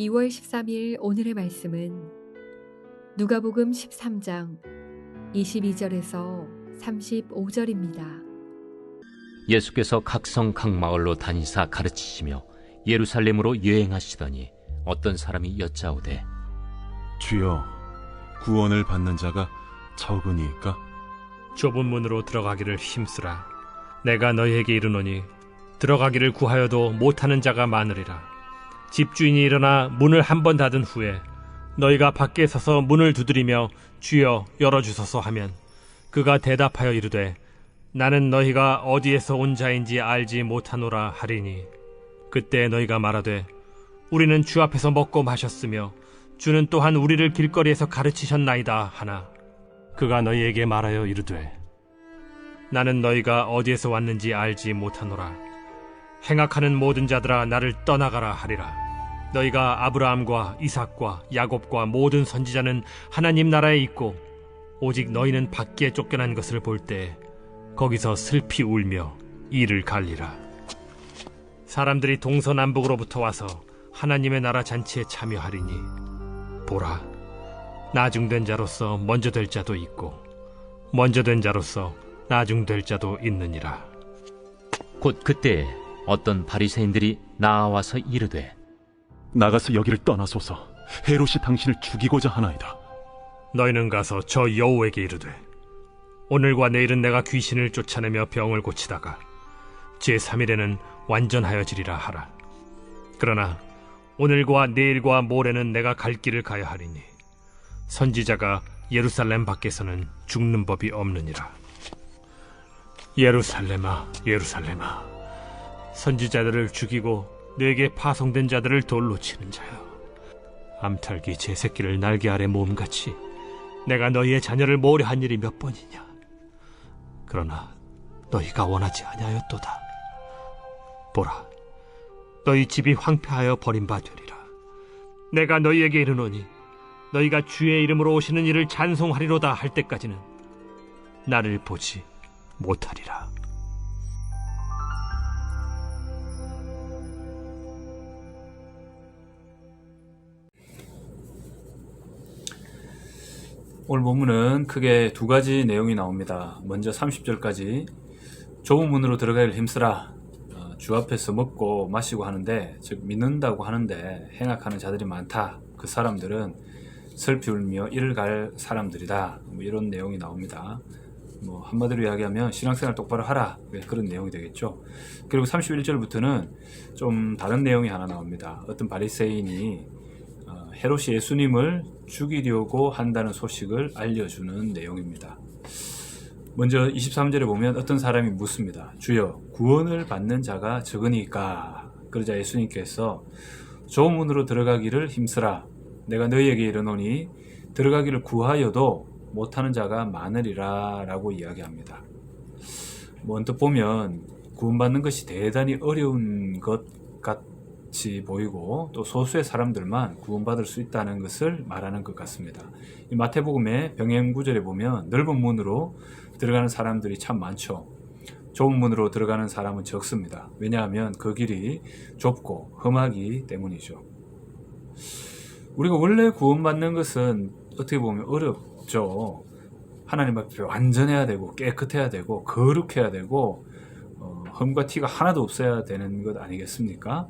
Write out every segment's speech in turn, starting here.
2월 13일 오늘의 말씀은 누가복음 13장 22절에서 35절입니다. 예수께서 각성 각 마을로 다니사 가르치시며 예루살렘으로 여행하시더니 어떤 사람이 여짜오되 주여, 구원을 받는 자가 적으니까? 좁은 문으로 들어가기를 힘쓰라. 내가 너희에게 이르노니 들어가기를 구하여도 못하는 자가 많으리라. 집주인이 일어나 문을 한 번 닫은 후에 너희가 밖에 서서 문을 두드리며 주여 열어주소서 하면 그가 대답하여 이르되 나는 너희가 어디에서 온 자인지 알지 못하노라 하리니 그때 너희가 말하되 우리는 주 앞에서 먹고 마셨으며 주는 또한 우리를 길거리에서 가르치셨나이다 하나 그가 너희에게 말하여 이르되 나는 너희가 어디에서 왔는지 알지 못하노라. 행악하는 모든 자들아 나를 떠나가라 하리라. 너희가 아브라함과 이삭과 야곱과 모든 선지자는 하나님 나라에 있고 오직 너희는 밖에 쫓겨난 것을 볼 때 거기서 슬피 울며 이를 갈리라. 사람들이 동서남북으로부터 와서 하나님의 나라 잔치에 참여하리니 보라, 나중된 자로서 먼저 될 자도 있고 먼저 된 자로서 나중될 자도 있느니라. 곧 그때에 어떤 바리새인들이 나와서 이르되 나가서 여기를 떠나소서. 헤롯이 당신을 죽이고자 하나이다. 너희는 가서 저 여호에게 이르되 오늘과 내일은 내가 귀신을 쫓아내며 병을 고치다가 제3일에는 완전하여지리라 하라. 그러나 오늘과 내일과 모레는 내가 갈 길을 가야 하리니 선지자가 예루살렘 밖에서는 죽는 법이 없느니라. 예루살렘아, 예루살렘아, 선지자들을 죽이고 내게 파송된 자들을 돌로 치는 자여, 암탉이 제 새끼를 날개 아래 몸같이 내가 너희의 자녀를 모으려 한 일이 몇 번이냐. 그러나 너희가 원하지 아니하였도다. 보라, 너희 집이 황폐하여 버림받으리라. 내가 너희에게 이르노니 너희가 주의 이름으로 오시는 이를 찬송하리로다 할 때까지는 나를 보지 못하리라. 오늘 본문은 크게 두 가지 내용이 나옵니다. 먼저 30절까지 좁은 문으로 들어가기를 힘쓰라. 주 앞에서 먹고 마시고 하는데, 즉 믿는다고 하는데 행악하는 자들이 많다. 그 사람들은 슬피 울며 이를 갈 사람들이다. 이런 내용이 나옵니다. 한마디로 이야기하면 신앙생활 똑바로 하라, 그런 내용이 되겠죠. 그리고 31절부터는 좀 다른 내용이 하나 나옵니다. 어떤 바리새인이 헤롯이 예수님을 죽이려고 한다는 소식을 알려주는 내용입니다. 먼저 23절에 보면 어떤 사람이 묻습니다. 주여, 구원을 받는 자가 적으니까. 그러자 예수님께서 좁은 문으로 들어가기를 힘쓰라. 내가 너희에게 이르노니 들어가기를 구하여도 못하는 자가 많으리라 라고 이야기합니다. 언뜻 보면 구원받는 것이 대단히 어려운 것 같이 보이고 또 소수의 사람들만 구원받을 수 있다는 것을 말하는 것 같습니다. 이 마태복음의 병행 구절에 보면 넓은 문으로 들어가는 사람들이 참 많죠. 좁은 문으로 들어가는 사람은 적습니다. 왜냐하면 그 길이 좁고 험하기 때문이죠. 우리가 원래 구원받는 것은 어떻게 보면 어렵죠. 하나님 앞에 완전해야 되고 깨끗해야 되고 거룩해야 되고 흠과 티가 하나도 없어야 되는 것 아니겠습니까?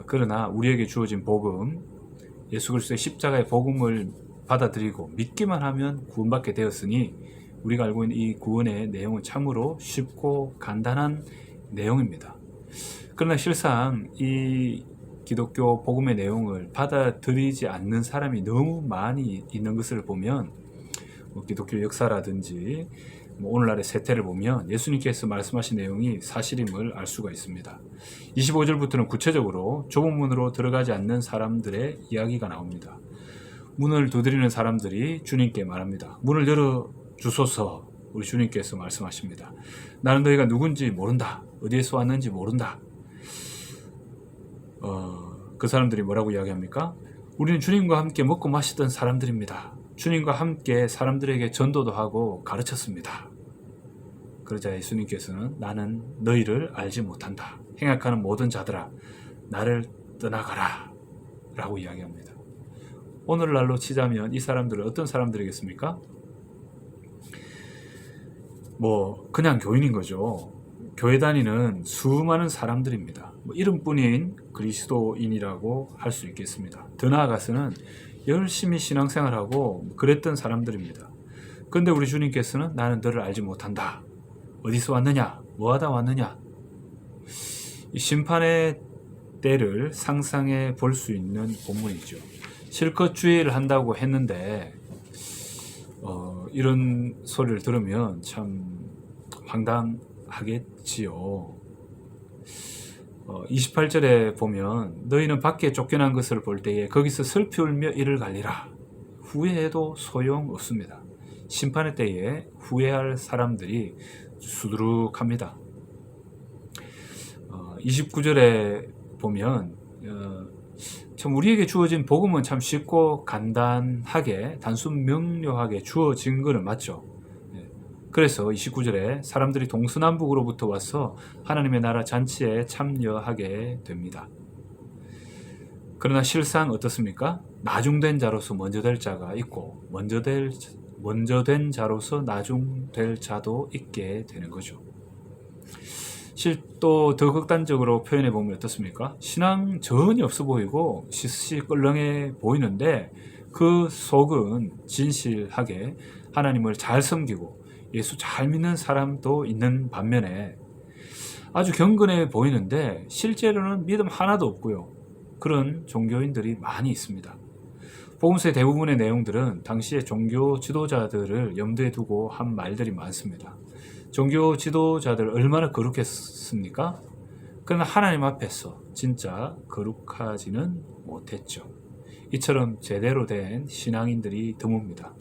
그러나 우리에게 주어진 복음, 예수 그리스도의 십자가의 복음을 받아들이고 믿기만 하면 구원받게 되었으니 우리가 알고 있는 이 구원의 내용은 참으로 쉽고 간단한 내용입니다. 그러나 실상 이 기독교 복음의 내용을 받아들이지 않는 사람이 너무 많이 있는 것을 보면 기독교 역사라든지 오늘날의 세태를 보면 예수님께서 말씀하신 내용이 사실임을 알 수가 있습니다. 25절부터는 구체적으로 좁은 문으로 들어가지 않는 사람들의 이야기가 나옵니다. 문을 두드리는 사람들이 주님께 말합니다. 문을 열어주소서. 우리 주님께서 말씀하십니다. 나는 너희가 누군지 모른다. 어디에서 왔는지 모른다. 그 사람들이 뭐라고 이야기합니까? 우리는 주님과 함께 먹고 마시던 사람들입니다. 주님과 함께 사람들에게 전도도 하고 가르쳤습니다. 그러자 예수님께서는 나는 너희를 알지 못한다. 행악하는 모든 자들아 나를 떠나가라 라고 이야기합니다. 오늘날로 치자면 이 사람들은 어떤 사람들이겠습니까? 그냥 교인인 거죠. 교회 다니는 수많은 사람들입니다. 이름뿐인 그리스도인이라고 할 수 있겠습니다. 더 나아가서는 열심히 신앙생활하고 그랬던 사람들입니다. 그런데 우리 주님께서는 나는 너를 알지 못한다. 어디서 왔느냐? 뭐하다 왔느냐? 이 심판의 때를 상상해 볼 수 있는 본문이죠. 실컷 주의를 한다고 했는데 이런 소리를 들으면 참 황당하겠지요. 28절에 보면 너희는 밖에 쫓겨난 것을 볼 때에 거기서 슬피 울며 이를 갈리라. 후회해도 소용없습니다. 심판의 때에 후회할 사람들이 수두룩합니다. 29절에 보면 참 우리에게 주어진 복음은 참 쉽고 간단하게 단순 명료하게 주어진 것은 맞죠. 그래서 29절에 사람들이 동서남북으로부터 와서 하나님의 나라 잔치에 참여하게 됩니다. 그러나 실상 어떻습니까? 나중된 자로서 먼저 될 자가 있고 먼저 된 자로서 나중될 자도 있게 되는 거죠. 또 더 극단적으로 표현해 보면 어떻습니까? 신앙 전혀 없어 보이고 시시껄렁해 보이는데 그 속은 진실하게 하나님을 잘 섬기고 예수 잘 믿는 사람도 있는 반면에 아주 경건해 보이는데 실제로는 믿음 하나도 없고요. 그런 종교인들이 많이 있습니다. 복음서의 대부분의 내용들은 당시의 종교 지도자들을 염두에 두고 한 말들이 많습니다. 종교 지도자들 얼마나 거룩했습니까? 그러나 하나님 앞에서 진짜 거룩하지는 못했죠. 이처럼 제대로 된 신앙인들이 드뭅니다.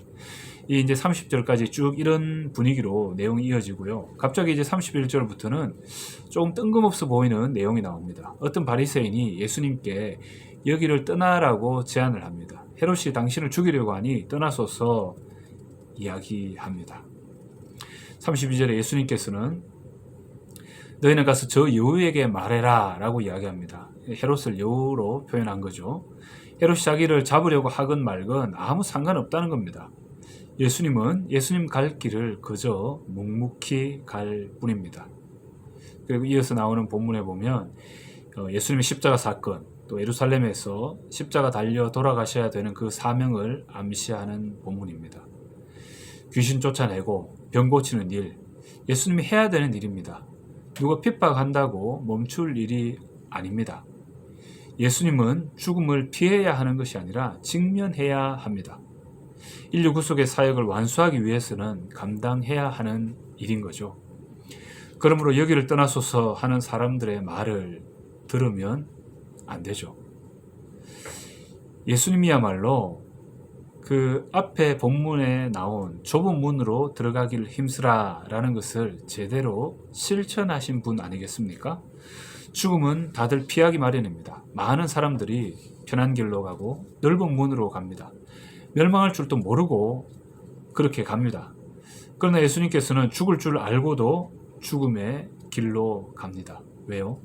이제 30절까지 쭉 이런 분위기로 내용이 이어지고요. 갑자기 이제 31절부터는 조금 뜬금없어 보이는 내용이 나옵니다. 어떤 바리새인이 예수님께 여기를 떠나라고 제안을 합니다. 헤롯이 당신을 죽이려고 하니 떠나소서 이야기합니다. 32절에 예수님께서는 너희는 가서 저 여우에게 말해라 라고 이야기합니다. 헤롯을 여우로 표현한 거죠. 헤롯이 자기를 잡으려고 하건 말건 아무 상관없다는 겁니다. 예수님은 예수님 갈 길을 그저 묵묵히 갈 뿐입니다. 그리고 이어서 나오는 본문에 보면 예수님의 십자가 사건, 또 예루살렘에서 십자가 달려 돌아가셔야 되는 그 사명을 암시하는 본문입니다. 귀신 쫓아내고 병 고치는 일, 예수님이 해야 되는 일입니다. 누가 핍박한다고 멈출 일이 아닙니다. 예수님은 죽음을 피해야 하는 것이 아니라 직면해야 합니다. 인류 구속의 사역을 완수하기 위해서는 감당해야 하는 일인 거죠. 그러므로 여기를 떠나소서 하는 사람들의 말을 들으면 안 되죠. 예수님이야말로 그 앞에 본문에 나온 좁은 문으로 들어가기를 힘쓰라 라는 것을 제대로 실천하신 분 아니겠습니까? 죽음은 다들 피하기 마련입니다. 많은 사람들이 편한 길로 가고 넓은 문으로 갑니다. 멸망할 줄도 모르고 그렇게 갑니다. 그러나 예수님께서는 죽을 줄 알고도 죽음의 길로 갑니다. 왜요?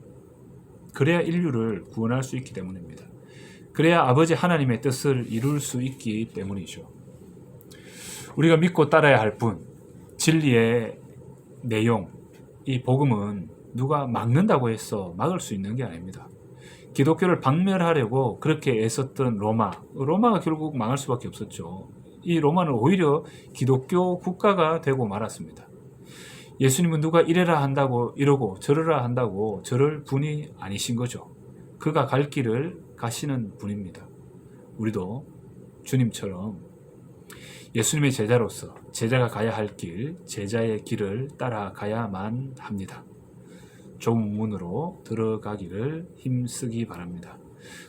그래야 인류를 구원할 수 있기 때문입니다. 그래야 아버지 하나님의 뜻을 이룰 수 있기 때문이죠. 우리가 믿고 따라야 할 분, 진리의 내용, 이 복음은 누가 막는다고 해서 막을 수 있는 게 아닙니다. 기독교를 박멸하려고 그렇게 애썼던 로마가 결국 망할 수밖에 없었죠. 이 로마는 오히려 기독교 국가가 되고 말았습니다. 예수님은 누가 이래라 한다고 이러고 저러라 한다고 저럴 분이 아니신 거죠. 그가 갈 길을 가시는 분입니다. 우리도 주님처럼 예수님의 제자로서 제자가 가야 할 길, 제자의 길을 따라가야만 합니다. 좁은 문으로 들어가기를 힘쓰기 바랍니다.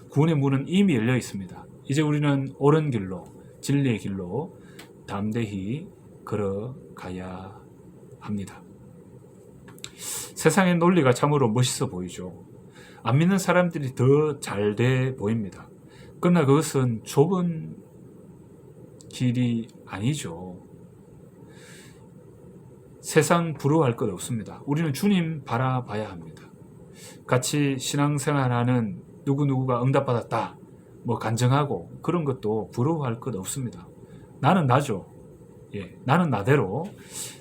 구원의 문은 이미 열려 있습니다. 이제 우리는 옳은 길로, 진리의 길로 담대히 걸어가야 합니다. 세상의 논리가 참으로 멋있어 보이죠. 안 믿는 사람들이 더 잘 돼 보입니다. 그러나 그것은 좁은 길이 아니죠. 세상 부러워할 것 없습니다. 우리는 주님 바라봐야 합니다. 같이 신앙생활하는 누구누구가 응답받았다. 뭐 간증하고 그런 것도 부러워할 것 없습니다. 나는 나죠. 예, 나는 나대로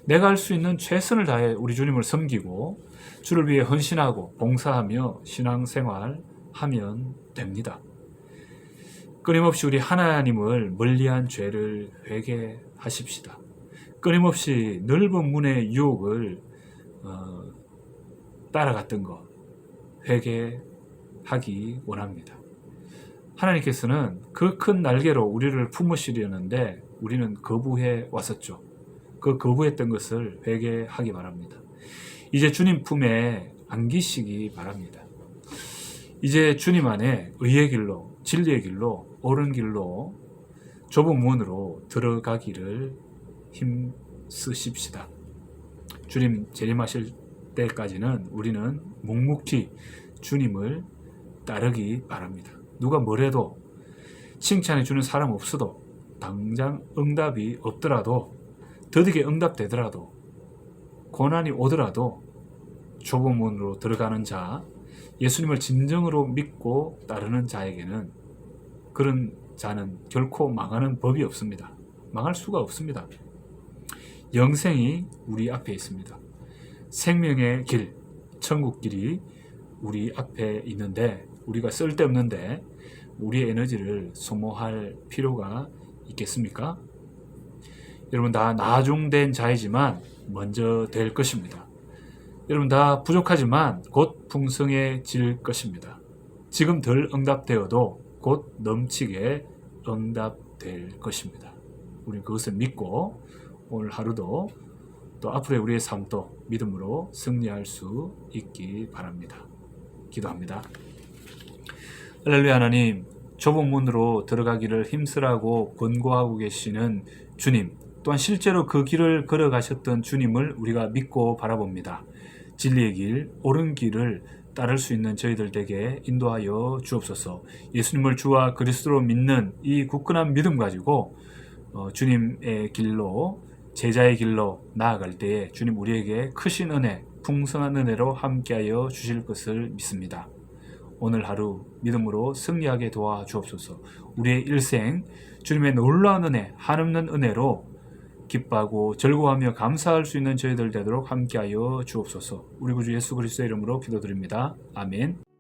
내가 할 수 있는 최선을 다해 우리 주님을 섬기고 주를 위해 헌신하고 봉사하며 신앙생활 하면 됩니다. 끊임없이 우리 하나님을 멀리한 죄를 회개하십시다. 끊임없이 넓은 문의 유혹을 따라갔던 것 회개하기 원합니다. 하나님께서는 그 큰 날개로 우리를 품으시려는데 우리는 거부해 왔었죠. 그 거부했던 것을 회개하기 바랍니다. 이제 주님 품에 안기시기 바랍니다. 이제 주님 안에 의의 길로, 진리의 길로, 옳은 길로 좁은 문으로 들어가기를 힘쓰십시다. 주님 재림하실 때까지는 우리는 묵묵히 주님을 따르기 바랍니다. 누가 뭐래도 칭찬해 주는 사람 없어도 당장 응답이 없더라도 더디게 응답되더라도 고난이 오더라도 좁은 문으로 들어가는 자, 예수님을 진정으로 믿고 따르는 자에게는 그런 자는 결코 망하는 법이 없습니다. 망할 수가 없습니다. 영생이 우리 앞에 있습니다. 생명의 길, 천국 길이 우리 앞에 있는데 우리가 쓸데없는데 우리의 에너지를 소모할 필요가 있겠습니까? 여러분 다 나중된 자이지만 먼저 될 것입니다. 여러분 다 부족하지만 곧 풍성해질 것입니다. 지금 덜 응답되어도 곧 넘치게 응답될 것입니다. 우리는 그것을 믿고 오늘 하루도 또 앞으로의 우리의 삶도 믿음으로 승리할 수 있기 바랍니다. 기도합니다. 할렐루야. 하나님, 좁은 문으로 들어가기를 힘쓰라고 권고하고 계시는 주님, 또한 실제로 그 길을 걸어가셨던 주님을 우리가 믿고 바라봅니다. 진리의 길, 옳은 길을 따를 수 있는 저희들 에게 인도하여 주옵소서. 예수님을 주와 그리스도로 믿는 이 굳건한 믿음 가지고 주님의 길로, 제자의 길로 나아갈 때에 주님 우리에게 크신 은혜, 풍성한 은혜로 함께하여 주실 것을 믿습니다. 오늘 하루 믿음으로 승리하게 도와주옵소서. 우리의 일생 주님의 놀라운 은혜, 한없는 은혜로 기뻐하고 즐거워하며 감사할 수 있는 저희들 되도록 함께하여 주옵소서. 우리 구주 예수 그리스도의 이름으로 기도드립니다. 아멘.